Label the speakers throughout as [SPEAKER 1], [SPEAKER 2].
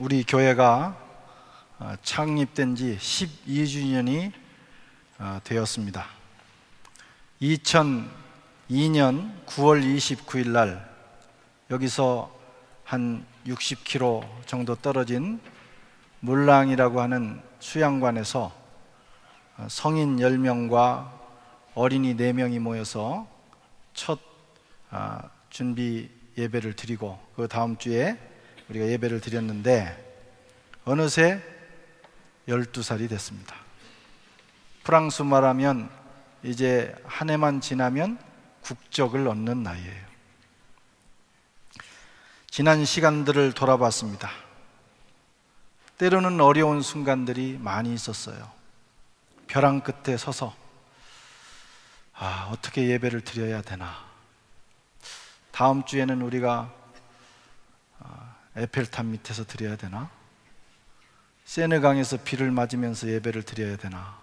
[SPEAKER 1] 우리 교회가 창립된 지 12주년이 되었습니다. 2002년 9월 29일 날 여기서 한 60km 정도 떨어진 물랑이라고 하는 수양관에서 성인 10명과 어린이 4명이 모여서 첫 준비 예배를 드리고 그 다음 주에 우리가 예배를 드렸는데 어느새 12살이 됐습니다. 프랑스 말하면 이제 한 해만 지나면 국적을 얻는 나이예요. 지난 시간들을 돌아봤습니다. 때로는 어려운 순간들이 많이 있었어요. 벼랑 끝에 서서 어떻게 예배를 드려야 되나, 다음 주에는 우리가 에펠탑 밑에서 드려야 되나, 세느강에서 비를 맞으면서 예배를 드려야 되나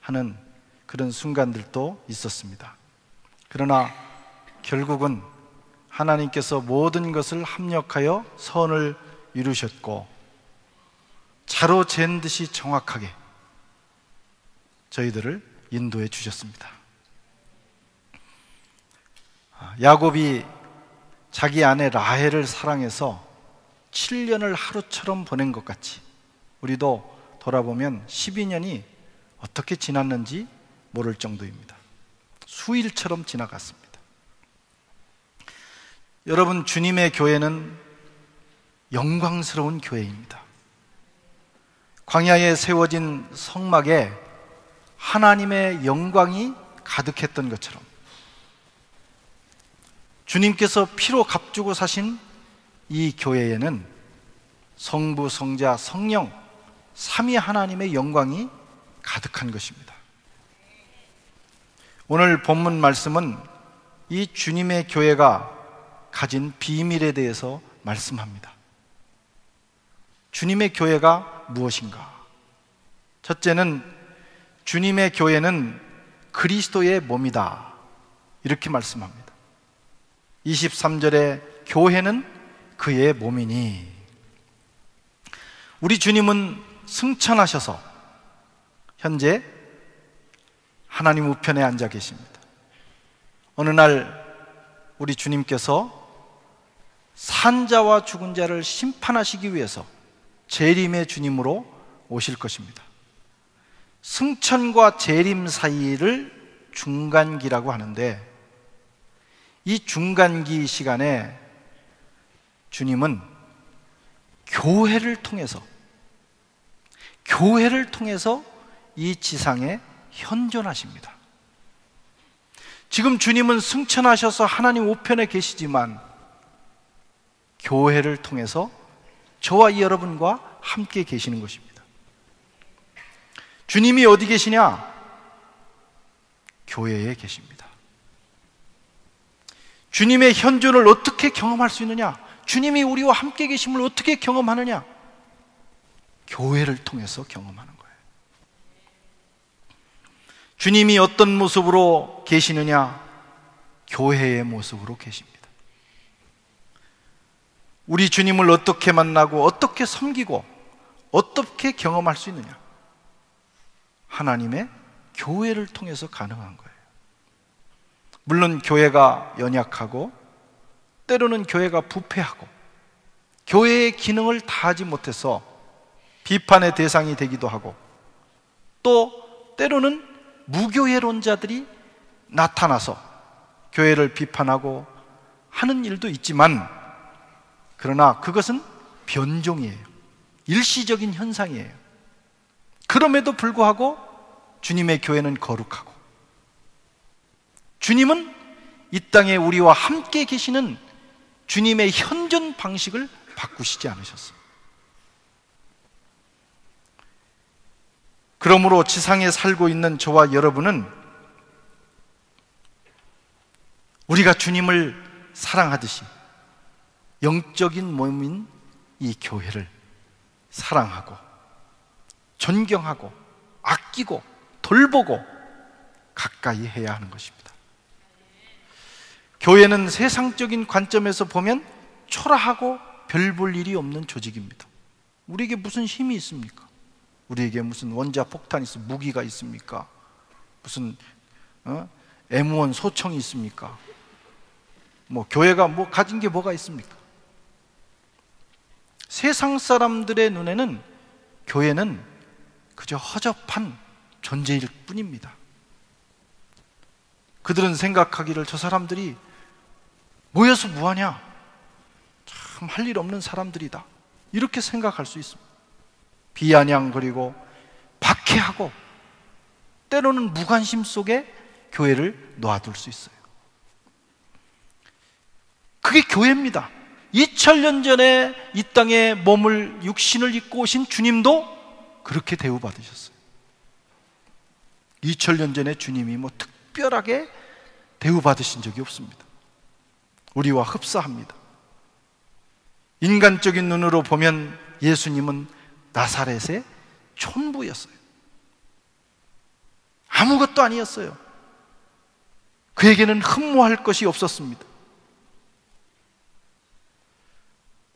[SPEAKER 1] 하는 그런 순간들도 있었습니다. 그러나 결국은 하나님께서 모든 것을 합력하여 선을 이루셨고 자로 잰 듯이 정확하게 저희들을 인도해 주셨습니다. 야곱이 자기 아내 라헬을 사랑해서 7년을 하루처럼 보낸 것 같이 우리도 돌아보면 12년이 어떻게 지났는지 모를 정도입니다. 수일처럼 지나갔습니다. 여러분, 주님의 교회는 영광스러운 교회입니다. 광야에 세워진 성막에 하나님의 영광이 가득했던 것처럼 주님께서 피로 값주고 사신 이 교회에는 성부, 성자, 성령 삼위 하나님의 영광이 가득한 것입니다. 오늘 본문 말씀은 이 주님의 교회가 가진 비밀에 대해서 말씀합니다. 주님의 교회가 무엇인가? 첫째는 주님의 교회는 그리스도의 몸이다, 이렇게 말씀합니다. 23절에 교회는 그의 몸이니, 우리 주님은 승천하셔서 현재 하나님 우편에 앉아 계십니다. 어느 날 우리 주님께서 산자와 죽은 자를 심판하시기 위해서 재림의 주님으로 오실 것입니다. 승천과 재림 사이를 중간기라고 하는데, 이 중간기 시간에 주님은 교회를 통해서 이 지상에 현존하십니다. 지금 주님은 승천하셔서 하나님 우편에 계시지만 교회를 통해서 저와 여러분과 함께 계시는 것입니다. 주님이 어디 계시냐? 교회에 계십니다. 주님의 현존을 어떻게 경험할 수 있느냐? 주님이 우리와 함께 계심을 어떻게 경험하느냐? 교회를 통해서 경험하는 거예요. 주님이 어떤 모습으로 계시느냐? 교회의 모습으로 계십니다. 우리 주님을 어떻게 만나고 어떻게 섬기고 어떻게 경험할 수 있느냐? 하나님의 교회를 통해서 가능한 거예요. 물론 교회가 연약하고 때로는 교회가 부패하고 교회의 기능을 다하지 못해서 비판의 대상이 되기도 하고, 또 때로는 무교회론자들이 나타나서 교회를 비판하고 하는 일도 있지만, 그러나 그것은 변종이에요. 일시적인 현상이에요. 그럼에도 불구하고 주님의 교회는 거룩하고, 주님은 이 땅에 우리와 함께 계시는 주님의 현존 방식을 바꾸시지 않으셨어요. 그러므로 지상에 살고 있는 저와 여러분은 우리가 주님을 사랑하듯이 영적인 몸인 이 교회를 사랑하고 존경하고 아끼고 돌보고 가까이 해야 하는 것입니다. 교회는 세상적인 관점에서 보면 초라하고 별 볼 일이 없는 조직입니다. 우리에게 무슨 힘이 있습니까? 우리에게 무슨 원자 폭탄이 있습니까? 무기가 있습니까? 무슨 M1 소총이 있습니까? 뭐 교회가 뭐 가진 게 뭐가 있습니까? 세상 사람들의 눈에는 교회는 그저 허접한 존재일 뿐입니다. 그들은 생각하기를 저 사람들이 모여서 뭐하냐? 참 할 일 없는 사람들이다. 이렇게 생각할 수 있습니다. 비아냥거리고 박해하고 때로는 무관심 속에 교회를 놔둘 수 있어요. 그게 교회입니다. 2000년 전에 이 땅에 몸을 육신을 입고 오신 주님도 그렇게 대우받으셨어요. 2000년 전에 주님이 뭐 특별하게 대우받으신 적이 없습니다. 우리와 흡사합니다. 인간적인 눈으로 보면 예수님은 나사렛의 촌부였어요. 아무것도 아니었어요. 그에게는 흠모할 것이 없었습니다.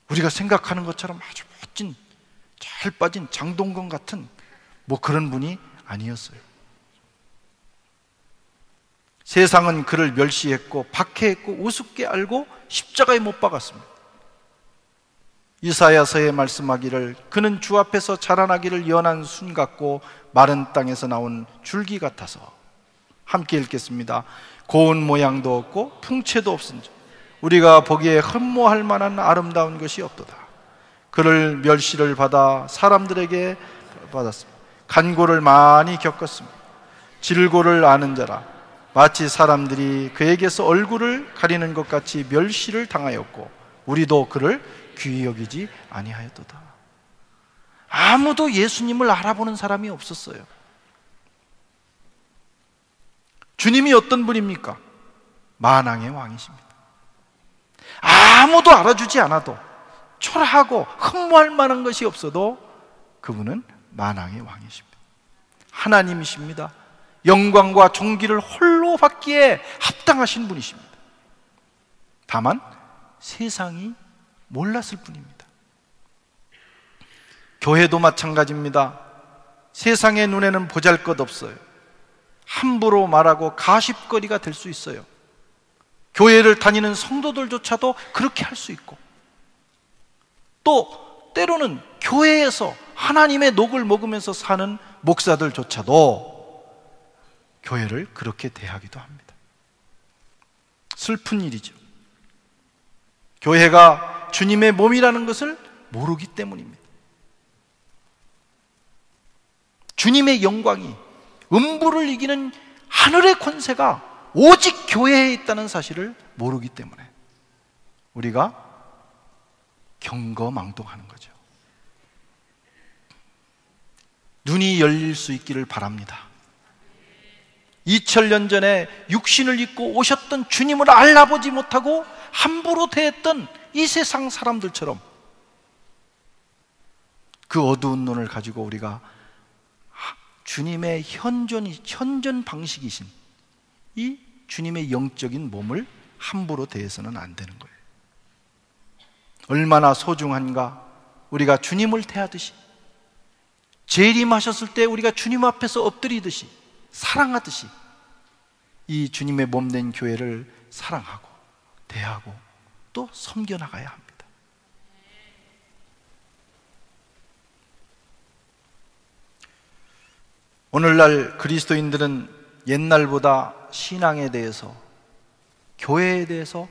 [SPEAKER 1] 우리가 생각하는 것처럼 아주 멋진, 잘 빠진 장동건 같은 뭐 그런 분이 아니었어요. 세상은 그를 멸시했고 박해했고 우습게 알고 십자가에 못 박았습니다. 이사야서에 말씀하기를 그는 주 앞에서 자라나기를 연한 순 같고 마른 땅에서 나온 줄기 같아서. 함께 읽겠습니다. 고운 모양도 없고 풍채도 없은지 우리가 보기에 흠모할 만한 아름다운 것이 없도다. 그를 멸시를 받아 사람들에게 받았습니다. 간고를 많이 겪었습니다. 질고를 아는 자라 마치 사람들이 그에게서 얼굴을 가리는 것 같이 멸시를 당하였고 우리도 그를 귀히 여기지 아니하였도다. 아무도 예수님을 알아보는 사람이 없었어요. 주님이 어떤 분입니까? 만왕의 왕이십니다. 아무도 알아주지 않아도 초라하고 흠모할 만한 것이 없어도 그분은 만왕의 왕이십니다. 하나님이십니다. 영광과 존귀를 홀로 받기에 합당하신 분이십니다. 다만 세상이 몰랐을 뿐입니다. 교회도 마찬가지입니다. 세상의 눈에는 보잘것없어요. 함부로 말하고 가십거리가 될 수 있어요. 교회를 다니는 성도들조차도 그렇게 할 수 있고, 또 때로는 교회에서 하나님의 녹을 먹으면서 사는 목사들조차도 교회를 그렇게 대하기도 합니다. 슬픈 일이죠. 교회가 주님의 몸이라는 것을 모르기 때문입니다. 주님의 영광이 음부를 이기는 하늘의 권세가 오직 교회에 있다는 사실을 모르기 때문에 우리가 경거망동하는 거죠. 눈이 열릴 수 있기를 바랍니다. 2000년 전에 육신을 입고 오셨던 주님을 알아보지 못하고 함부로 대했던 이 세상 사람들처럼 그 어두운 눈을 가지고 우리가 주님의 현존 방식이신 이 주님의 영적인 몸을 함부로 대해서는 안 되는 거예요. 얼마나 소중한가. 우리가 주님을 대하듯이, 재림하셨을 때 우리가 주님 앞에서 엎드리듯이, 사랑하듯이 이 주님의 몸된 교회를 사랑하고 대하고 또 섬겨나가야 합니다. 오늘날 그리스도인들은 옛날보다 신앙에 대해서, 교회에 대해서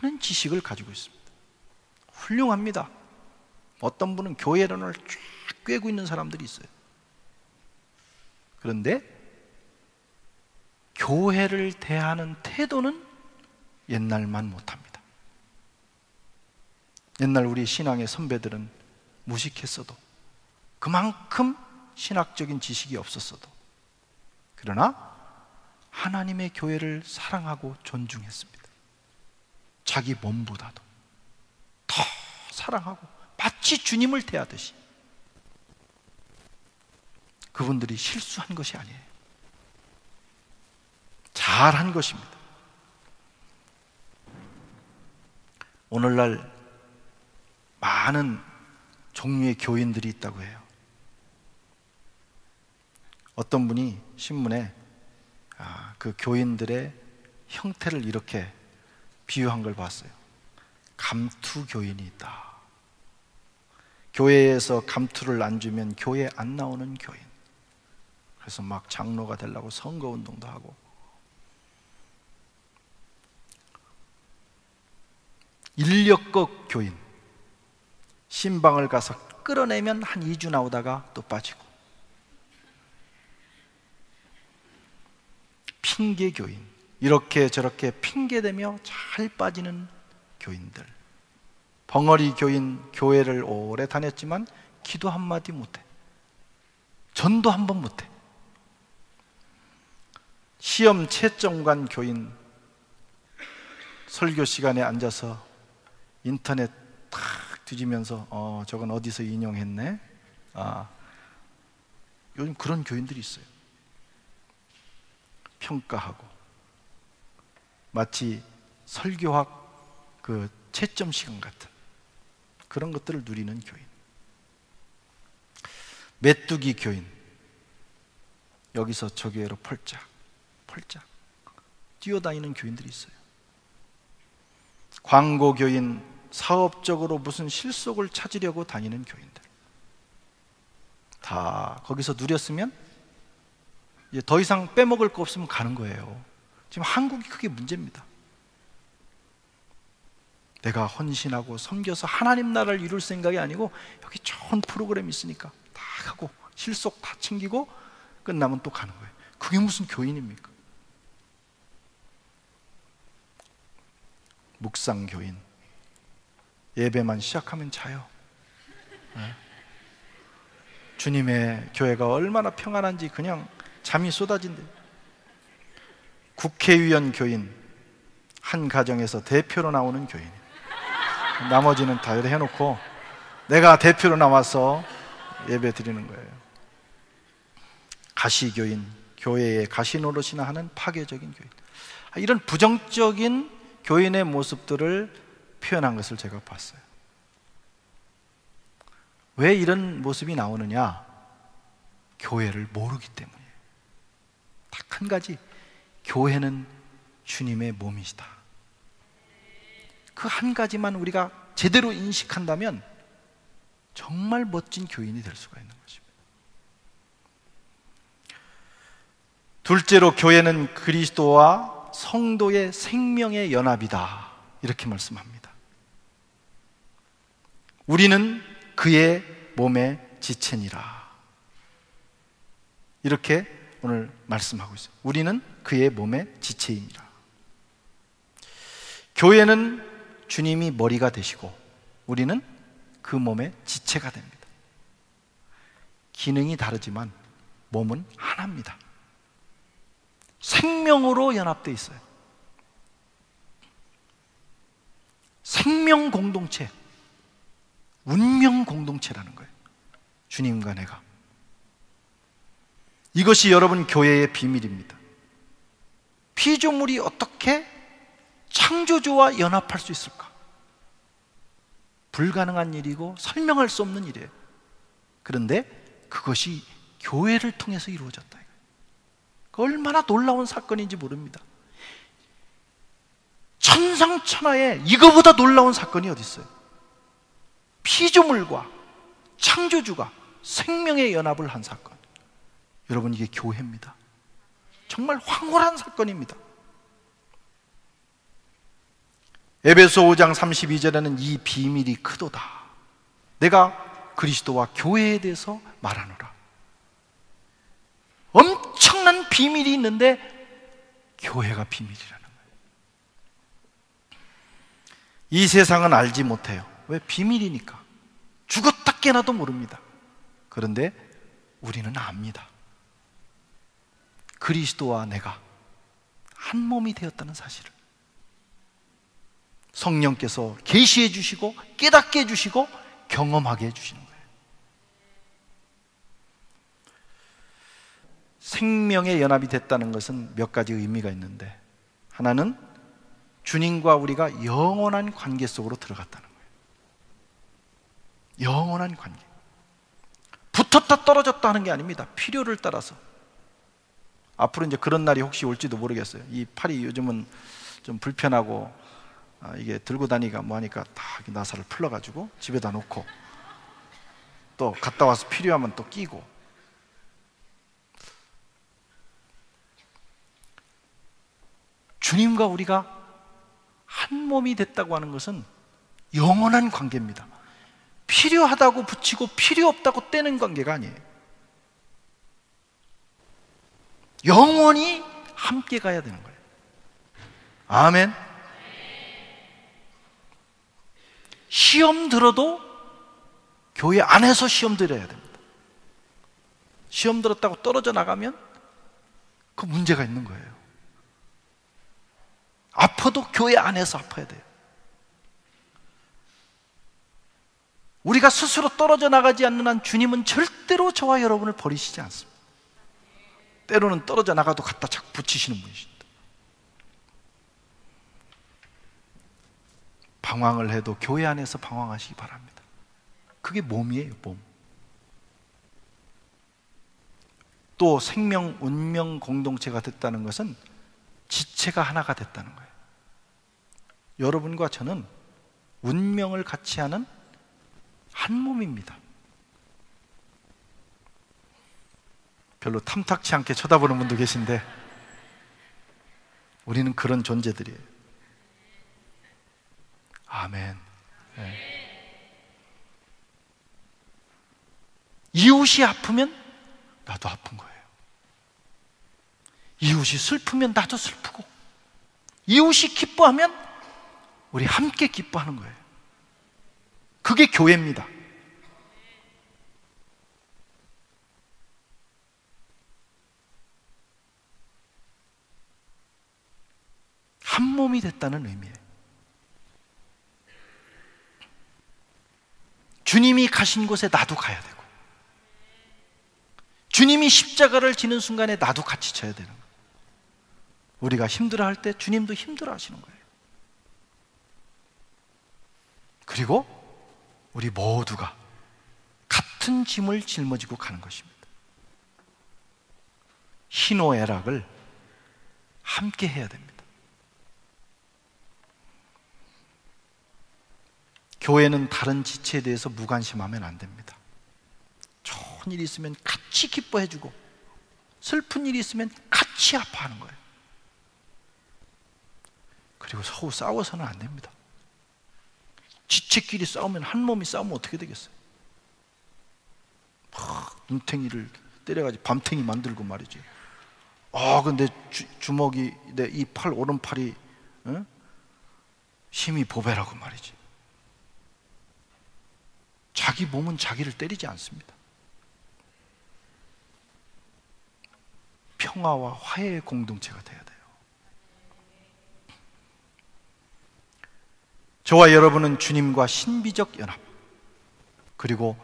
[SPEAKER 1] 많은 지식을 가지고 있습니다. 훌륭합니다. 어떤 분은 교회론을 쫙 꿰고 있는 사람들이 있어요. 그런데 교회를 대하는 태도는 옛날만 못합니다. 옛날 우리 신앙의 선배들은 무식했어도, 그만큼 신학적인 지식이 없었어도, 그러나 하나님의 교회를 사랑하고 존중했습니다. 자기 몸보다도 더 사랑하고 마치 주님을 대하듯이. 그분들이 실수한 것이 아니에요. 잘한 것입니다. 오늘날 많은 종류의 교인들이 있다고 해요. 어떤 분이 신문에 그 교인들의 형태를 이렇게 비유한 걸 봤어요. 감투 교인이 있다. 교회에서 감투를 안 주면 교회 안 나오는 교인. 그래서 막 장로가 되려고 선거운동도 하고. 인력거 교인. 신방을 가서 끌어내면 한 2주 나오다가 또 빠지고. 핑계 교인. 이렇게 저렇게 핑계대며 잘 빠지는 교인들. 벙어리 교인, 교회를 오래 다녔지만 기도 한마디 못해. 전도 한 번 못해. 시험 채점관 교인, 설교 시간에 앉아서 인터넷 탁 뒤지면서 저건 어디서 인용했네? 요즘 그런 교인들이 있어요. 평가하고 마치 설교학 그 채점 시간 같은 그런 것들을 누리는 교인. 메뚜기 교인. 여기서 저 교회로 펄짝 뛰어다니는 교인들이 있어요. 광고 교인, 사업적으로 무슨 실속을 찾으려고 다니는 교인들. 다 거기서 누렸으면 이제 더 이상 빼먹을 거 없으면 가는 거예요. 지금 한국이 크게 문제입니다. 내가 헌신하고 섬겨서 하나님 나라를 이룰 생각이 아니고 여기 좋은 프로그램이 있으니까 다 하고 실속 다 챙기고 끝나면 또 가는 거예요. 그게 무슨 교인입니까? 묵상교인. 예배만 시작하면 자요. 주님의 교회가 얼마나 평안한지 그냥 잠이 쏟아진대. 국회의원 교인. 한 가정에서 대표로 나오는 교인. 나머지는 다 해놓고 내가 대표로 나와서 예배 드리는 거예요. 가시교인. 교회의 가시 노릇이나 하는 파괴적인 교인. 이런 부정적인 교인의 모습들을 표현한 것을 제가 봤어요. 왜 이런 모습이 나오느냐? 교회를 모르기 때문이에요. 딱 한 가지, 교회는 주님의 몸이시다. 그 한 가지만 우리가 제대로 인식한다면 정말 멋진 교인이 될 수가 있는 것입니다. 둘째로, 교회는 그리스도와 성도의 생명의 연합이다. 이렇게 말씀합니다. 우리는 그의 몸의 지체니라. 이렇게 오늘 말씀하고 있어요. 우리는 그의 몸의 지체이니라. 교회는 주님이 머리가 되시고 우리는 그 몸의 지체가 됩니다. 기능이 다르지만 몸은 하나입니다. 생명으로 연합되어 있어요. 생명 공동체, 운명 공동체라는 거예요. 주님과 내가. 이것이 여러분 교회의 비밀입니다. 피조물이 어떻게 창조주와 연합할 수 있을까? 불가능한 일이고 설명할 수 없는 일이에요. 그런데 그것이 교회를 통해서 이루어졌다. 얼마나 놀라운 사건인지 모릅니다. 천상천하에 이거보다 놀라운 사건이 어디 있어요? 피조물과 창조주가 생명의 연합을 한 사건. 여러분, 이게 교회입니다. 정말 황홀한 사건입니다. 에베소 5장 32절에는 이 비밀이 크도다. 내가 그리스도와 교회에 대해서 말하노라. 엄청난 비밀이 있는데 교회가 비밀이라는 거예요. 이 세상은 알지 못해요. 왜? 비밀이니까. 죽었다 깨나도 모릅니다. 그런데 우리는 압니다. 그리스도와 내가 한 몸이 되었다는 사실을 성령께서 계시해 주시고 깨닫게 해 주시고 경험하게 해 주시는 거예요. 생명의 연합이 됐다는 것은 몇 가지 의미가 있는데, 하나는 주님과 우리가 영원한 관계 속으로 들어갔다는 거예요. 영원한 관계. 붙었다 떨어졌다 하는 게 아닙니다. 필요를 따라서. 앞으로 이제 그런 날이 혹시 올지도 모르겠어요. 이 팔이 요즘은 좀 불편하고 이게 들고 다니기가 뭐하니까 다 나사를 풀러가지고 집에다 놓고 또 갔다 와서 필요하면 또 끼고. 주님과 우리가 한 몸이 됐다고 하는 것은 영원한 관계입니다. 필요하다고 붙이고 필요 없다고 떼는 관계가 아니에요. 영원히 함께 가야 되는 거예요. 아멘. 시험 들어도 교회 안에서 시험 들어야 됩니다. 시험 들었다고 떨어져 나가면 그 문제가 있는 거예요. 아파도 교회 안에서 아파야 돼요. 우리가 스스로 떨어져 나가지 않는 한 주님은 절대로 저와 여러분을 버리시지 않습니다. 때로는 떨어져 나가도 갖다 자꾸 붙이시는 분이십니다. 방황을 해도 교회 안에서 방황하시기 바랍니다. 그게 몸이에요, 몸. 또 생명, 운명 공동체가 됐다는 것은 지체가 하나가 됐다는 거예요. 여러분과 저는 운명을 같이 하는 한 몸입니다. 별로 탐탁치 않게 쳐다보는 분도 계신데 우리는 그런 존재들이에요. 아멘. 네. 이웃이 아프면 나도 아픈 거예요. 이웃이 슬프면 나도 슬프고, 이웃이 기뻐하면 우리 함께 기뻐하는 거예요. 그게 교회입니다. 한 몸이 됐다는 의미예요. 주님이 가신 곳에 나도 가야 되고, 주님이 십자가를 지는 순간에 나도 같이 져야 되는 거예요. 우리가 힘들어할 때 주님도 힘들어 하시는 거예요. 그리고 우리 모두가 같은 짐을 짊어지고 가는 것입니다. 희노애락을 함께 해야 됩니다. 교회는 다른 지체에 대해서 무관심하면 안 됩니다. 좋은 일이 있으면 같이 기뻐해주고, 슬픈 일이 있으면 같이 아파하는 거예요. 그리고 서로 싸워서는 안 됩니다. 지체끼리 싸우면, 한 몸이 싸우면 어떻게 되겠어요? 막 눈탱이를 때려가지고 밤탱이 만들고 말이지. 근데 주먹이, 내 이 팔, 오른팔이 힘이 보배라고 말이지. 자기 몸은 자기를 때리지 않습니다. 평화와 화해의 공동체가 돼야 돼요. 저와 여러분은 주님과 신비적 연합, 그리고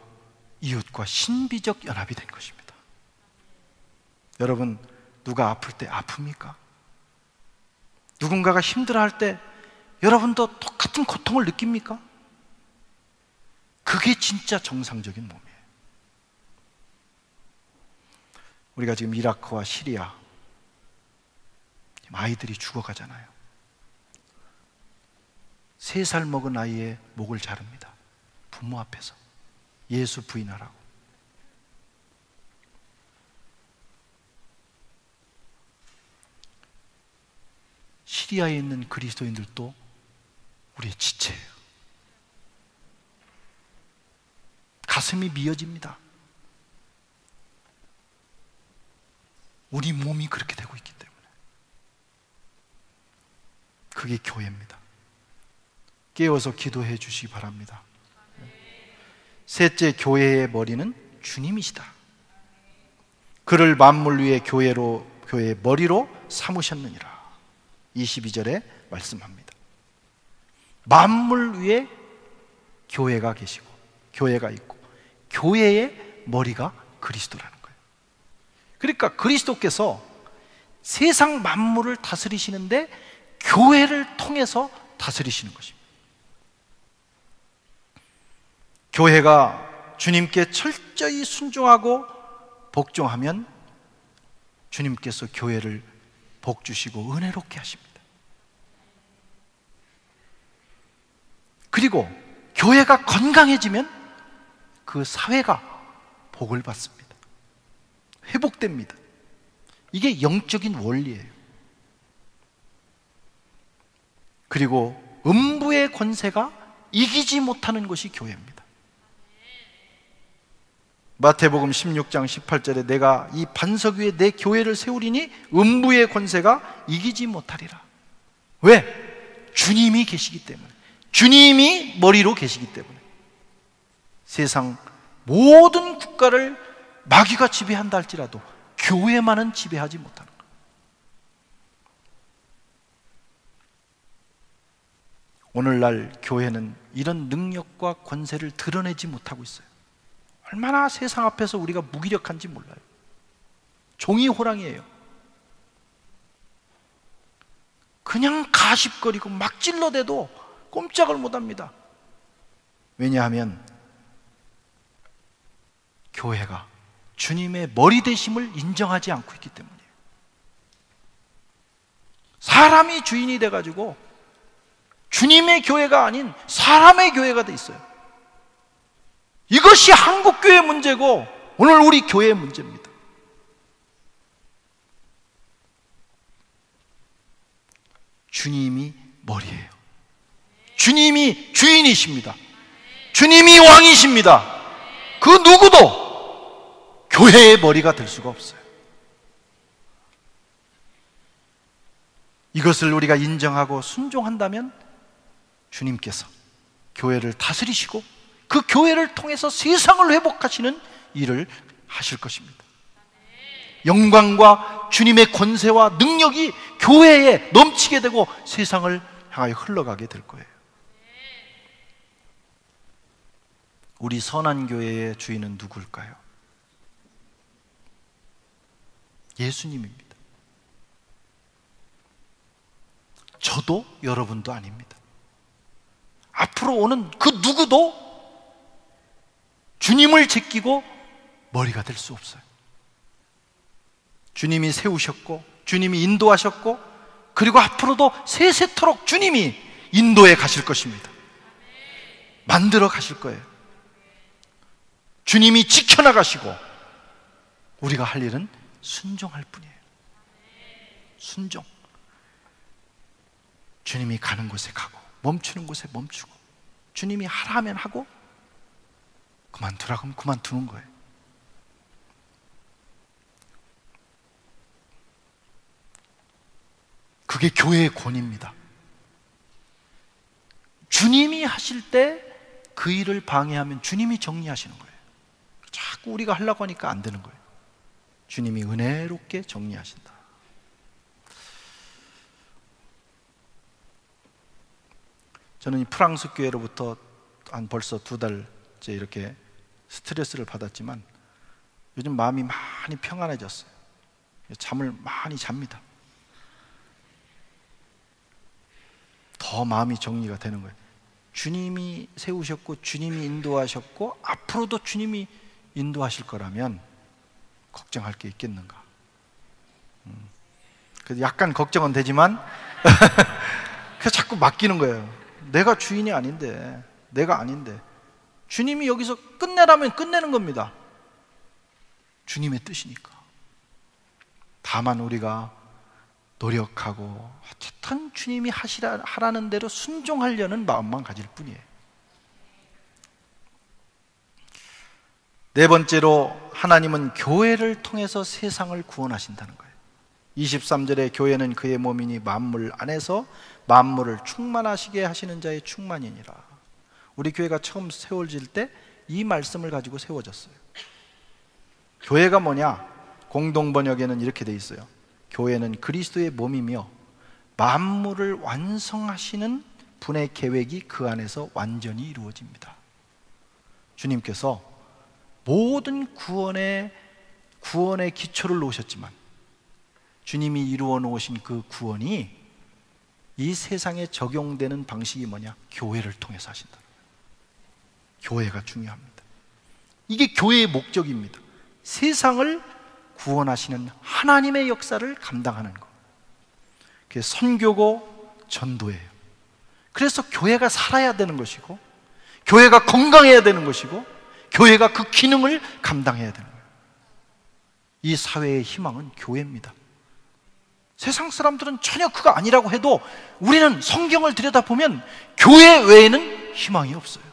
[SPEAKER 1] 이웃과 신비적 연합이 된 것입니다. 여러분, 누가 아플 때 아픕니까? 누군가가 힘들어할 때 여러분도 똑같은 고통을 느낍니까? 그게 진짜 정상적인 몸이에요. 우리가 지금 이라크와 시리아, 아이들이 죽어가잖아요. 3살 먹은 아이의 목을 자릅니다. 부모 앞에서. 예수 부인하라고. 시리아에 있는 그리스도인들도 우리의 지체예요. 가슴이 미어집니다. 우리 몸이 그렇게 되고 있기 때문에. 그게 교회입니다. 깨어서 기도해 주시기 바랍니다. 셋째, 교회의 머리는 주님이시다. 그를 만물 위에 교회의 머리로 삼으셨느니라. 22절에 말씀합니다. 만물 위에 교회가 계시고, 교회가 있고, 교회의 머리가 그리스도라는 거예요. 그러니까 그리스도께서 세상 만물을 다스리시는데 교회를 통해서 다스리시는 것입니다. 교회가 주님께 철저히 순종하고 복종하면 주님께서 교회를 복 주시고 은혜롭게 하십니다. 그리고 교회가 건강해지면 그 사회가 복을 받습니다. 회복됩니다. 이게 영적인 원리예요. 그리고 음부의 권세가 이기지 못하는 것이 교회입니다. 마태복음 16장 18절에 내가 이 반석 위에 내 교회를 세우리니 음부의 권세가 이기지 못하리라. 왜? 주님이 계시기 때문에, 주님이 머리로 계시기 때문에. 세상 모든 국가를 마귀가 지배한다 할지라도 교회만은 지배하지 못하는 거예요. 오늘날 교회는 이런 능력과 권세를 드러내지 못하고 있어요. 얼마나 세상 앞에서 우리가 무기력한지 몰라요. 종이 호랑이에요. 그냥 가십거리고 막 찔러대도 꼼짝을 못합니다. 왜냐하면 교회가 주님의 머리 되심을 인정하지 않고 있기 때문이에요. 사람이 주인이 돼가지고 주님의 교회가 아닌 사람의 교회가 돼 있어요. 이것이 한국교회 문제고 오늘 우리 교회의 문제입니다. 주님이 머리예요. 주님이 주인이십니다. 주님이 왕이십니다. 그 누구도 교회의 머리가 될 수가 없어요. 이것을 우리가 인정하고 순종한다면 주님께서 교회를 다스리시고 그 교회를 통해서 세상을 회복하시는 일을 하실 것입니다. 영광과 주님의 권세와 능력이 교회에 넘치게 되고 세상을 향하여 흘러가게 될 거예요. 우리 선한 교회의 주인은 누구일까요? 예수님입니다. 저도 여러분도 아닙니다. 앞으로 오는 그 누구도 주님을 제끼고 머리가 될 수 없어요. 주님이 세우셨고 주님이 인도하셨고 그리고 앞으로도 세세토록 주님이 인도해 가실 것입니다. 만들어 가실 거예요. 주님이 지켜나가시고 우리가 할 일은 순종할 뿐이에요. 순종. 주님이 가는 곳에 가고 멈추는 곳에 멈추고 주님이 하라 하면 하고 그만두라 그러면 그만두는 거예요. 그게 교회의 권위입니다. 주님이 하실 때 그 일을 방해하면 주님이 정리하시는 거예요. 자꾸 우리가 하려고 하니까 안 되는 거예요. 주님이 은혜롭게 정리하신다. 저는 이 프랑스 교회로부터 한 벌써 2달째 이렇게 스트레스를 받았지만 요즘 마음이 많이 평안해졌어요. 잠을 많이 잡니다. 더 마음이 정리가 되는 거예요. 주님이 세우셨고 주님이 인도하셨고 앞으로도 주님이 인도하실 거라면 걱정할 게 있겠는가. 그래서 약간 걱정은 되지만 그래서 자꾸 맡기는 거예요. 내가 주인이 아닌데, 내가 아닌데 주님이 여기서 끝내라면 끝내는 겁니다. 주님의 뜻이니까. 다만 우리가 노력하고 어쨌든 주님이 하라는 대로 순종하려는 마음만 가질 뿐이에요. 네 번째로 하나님은 교회를 통해서 세상을 구원하신다는 거예요. 23절에 교회는 그의 몸이니 만물 안에서 만물을 충만하시게 하시는 자의 충만이니라. 우리 교회가 처음 세워질 때 이 말씀을 가지고 세워졌어요. 교회가 뭐냐? 공동번역에는 이렇게 돼 있어요. 교회는 그리스도의 몸이며 만물을 완성하시는 분의 계획이 그 안에서 완전히 이루어집니다. 주님께서 모든 구원의 기초를 놓으셨지만 주님이 이루어 놓으신 그 구원이 이 세상에 적용되는 방식이 뭐냐? 교회를 통해서 하신다. 교회가 중요합니다. 이게 교회의 목적입니다. 세상을 구원하시는 하나님의 역사를 감당하는 것. 그게 선교고 전도예요. 그래서 교회가 살아야 되는 것이고, 교회가 건강해야 되는 것이고, 교회가 그 기능을 감당해야 되는 거예요. 이 사회의 희망은 교회입니다. 세상 사람들은 전혀 그거 아니라고 해도 우리는 성경을 들여다보면 교회 외에는 희망이 없어요.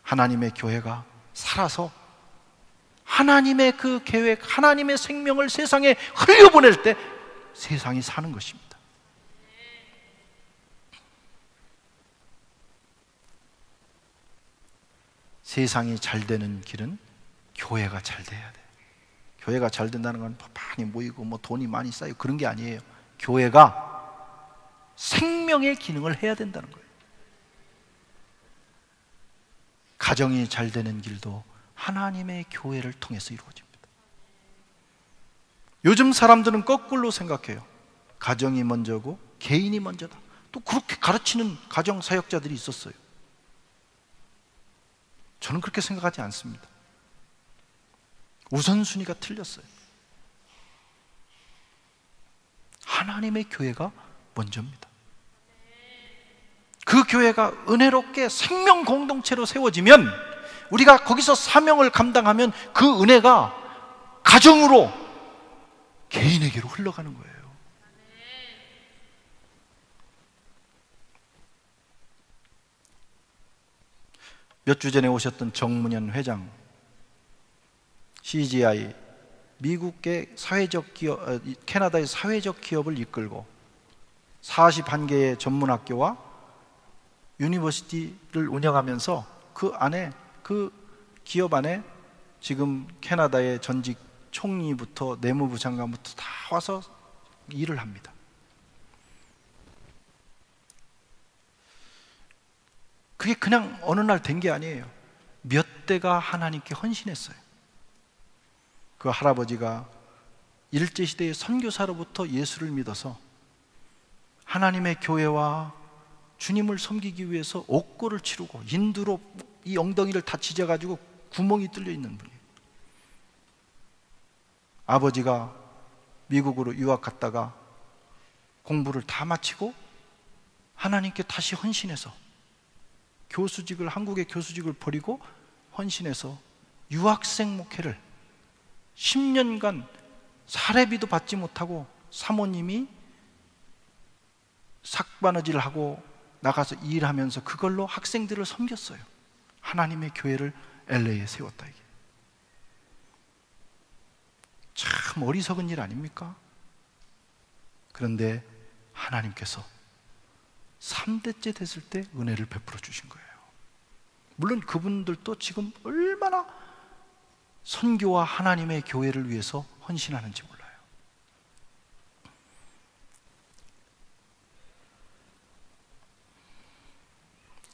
[SPEAKER 1] 하나님의 교회가 살아서 하나님의 그 계획, 하나님의 생명을 세상에 흘려보낼 때 세상이 사는 것입니다. 세상이 잘 되는 길은 교회가 잘 돼야 돼요. 교회가 잘 된다는 건 많이 모이고 돈이 많이 쌓이고 그런 게 아니에요. 교회가 생명의 기능을 해야 된다는 거예요. 가정이 잘 되는 길도 하나님의 교회를 통해서 이루어집니다. 요즘 사람들은 거꾸로 생각해요. 가정이 먼저고 개인이 먼저다. 또 그렇게 가르치는 가정 사역자들이 있었어요. 저는 그렇게 생각하지 않습니다. 우선순위가 틀렸어요. 하나님의 교회가 먼저입니다. 그 교회가 은혜롭게 생명 공동체로 세워지면, 우리가 거기서 사명을 감당하면 그 은혜가 가정으로, 개인에게로 흘러가는 거예요. 몇 주 전에 오셨던 정문현 회장, CGI, 미국의 사회적 기업, 캐나다의 사회적 기업을 이끌고 41개의 전문학교와 유니버시티를 운영하면서 그 안에, 그 기업 안에 지금 캐나다의 전직 총리부터 내무부 장관부터 다 와서 일을 합니다. 그게 그냥 어느 날 된 게 아니에요. 몇 대가 하나님께 헌신했어요. 그 할아버지가 일제시대의 선교사로부터 예수를 믿어서 하나님의 교회와 주님을 섬기기 위해서 옥고를 치르고 인두로 이 엉덩이를 다 찢어가지고 구멍이 뚫려 있는 분이에요. 아버지가 미국으로 유학 갔다가 공부를 다 마치고 하나님께 다시 헌신해서 교수직을, 한국의 교수직을 버리고 헌신해서 유학생 목회를 10년간 사례비도 받지 못하고 사모님이 삭바느질을 하고 나가서 일하면서 그걸로 학생들을 섬겼어요. 하나님의 교회를 LA에 세웠다. 이게 참 어리석은 일 아닙니까? 그런데 하나님께서 3대째 됐을 때 은혜를 베풀어 주신 거예요. 물론 그분들도 지금 얼마나 선교와 하나님의 교회를 위해서 헌신하는지 몰라요.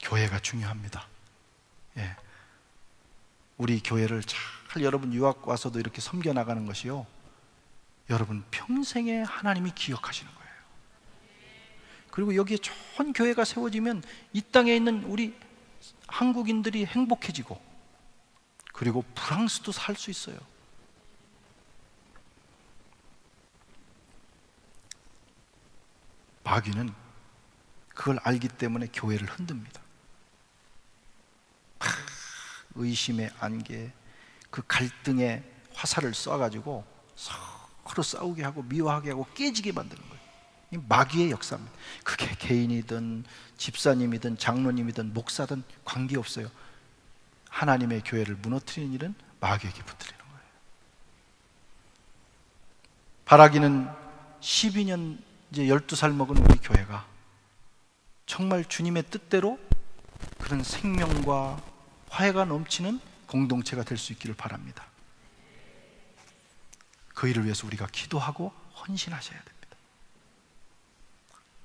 [SPEAKER 1] 교회가 중요합니다. 예. 우리 교회를 잘 여러분 유학 와서도 이렇게 섬겨나가는 것이요, 여러분 평생에 하나님이 기억하시는 거예요. 그리고 여기에 좋은 교회가 세워지면 이 땅에 있는 우리 한국인들이 행복해지고, 그리고 프랑스도 살 수 있어요. 마귀는 그걸 알기 때문에 교회를 흔듭니다. 의심의 안개, 그 갈등의 화살을 쏴가지고 서로 싸우게 하고 미워하게 하고 깨지게 만드는 거예요. 이 마귀의 역사입니다. 그게 개인이든 집사님이든 장로님이든 목사든 관계없어요. 하나님의 교회를 무너뜨리는 일은 마귀에게 붙들리는 거예요. 바라기는 12년, 이제 12살 먹은 우리 교회가 정말 주님의 뜻대로 그런 생명과 화해가 넘치는 공동체가 될 수 있기를 바랍니다. 그 일을 위해서 우리가 기도하고 헌신하셔야 됩니다.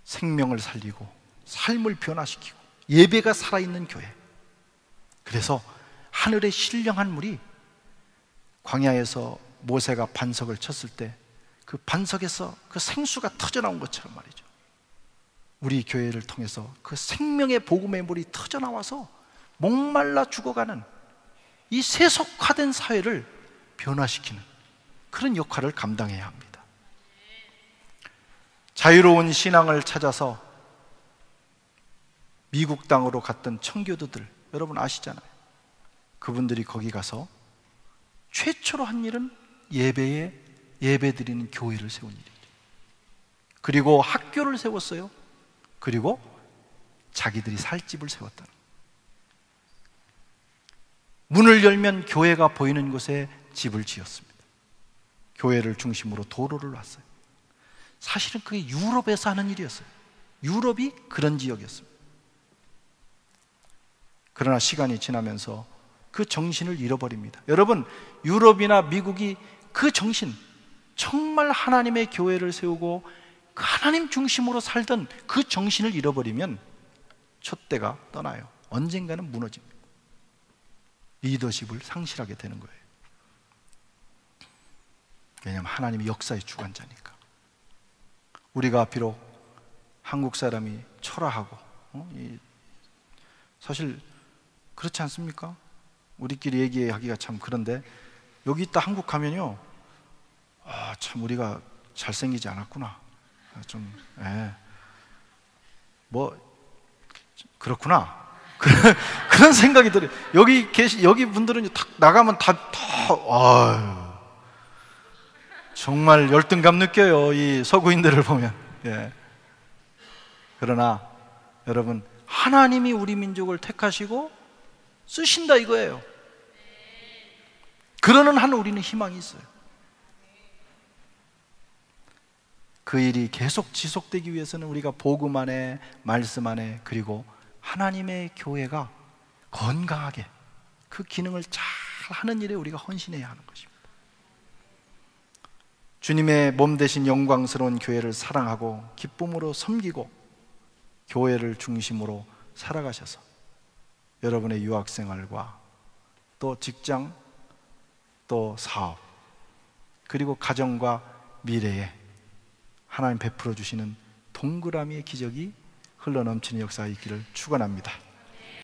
[SPEAKER 1] 생명을 살리고 삶을 변화시키고 예배가 살아있는 교회. 그래서 하늘의 신령한 물이 광야에서 모세가 반석을 쳤을 때 그 반석에서 그 생수가 터져나온 것처럼 말이죠. 우리 교회를 통해서 그 생명의 복음의 물이 터져나와서 목말라 죽어가는 이 세속화된 사회를 변화시키는 그런 역할을 감당해야 합니다. 자유로운 신앙을 찾아서 미국 땅으로 갔던 청교도들, 여러분 아시잖아요. 그분들이 거기 가서 최초로 한 일은 예배 드리는 교회를 세운 일이죠. 그리고 학교를 세웠어요. 그리고 자기들이 살 집을 세웠다는, 문을 열면 교회가 보이는 곳에 집을 지었습니다. 교회를 중심으로 도로를 놨어요. 사실은 그게 유럽에서 하는 일이었어요. 유럽이 그런 지역이었습니다. 그러나 시간이 지나면서 그 정신을 잃어버립니다. 여러분, 유럽이나 미국이 그 정신, 정말 하나님의 교회를 세우고 그 하나님 중심으로 살던 그 정신을 잃어버리면 촛대가 떠나요. 언젠가는 무너집니다. 리더십을 상실하게 되는 거예요. 왜냐하면 하나님이 역사의 주관자니까. 우리가 비록 한국 사람이 초라하고 사실 그렇지 않습니까? 우리끼리 얘기하기가 참 그런데 여기 있다 한국 가면요, 참 우리가 잘생기지 않았구나, 그렇구나, 그런 생각이 들어요. 여기 분들은 딱 나가면 정말 열등감 느껴요, 이 서구인들을 보면. 예. 그러나 여러분, 하나님이 우리 민족을 택하시고 쓰신다 이거예요. 그러는 한 우리는 희망이 있어요. 그 일이 계속 지속되기 위해서는 우리가 복음 안에, 말씀 안에, 그리고 하나님의 교회가 건강하게 그 기능을 잘 하는 일에 우리가 헌신해야 하는 것입니다. 주님의 몸 되신 영광스러운 교회를 사랑하고 기쁨으로 섬기고 교회를 중심으로 살아가셔서 여러분의 유학생활과 또 직장, 또 사업, 그리고 가정과 미래에 하나님 베풀어 주시는 동그라미의 기적이 흘러넘치는 역사가 있기를 축원합니다.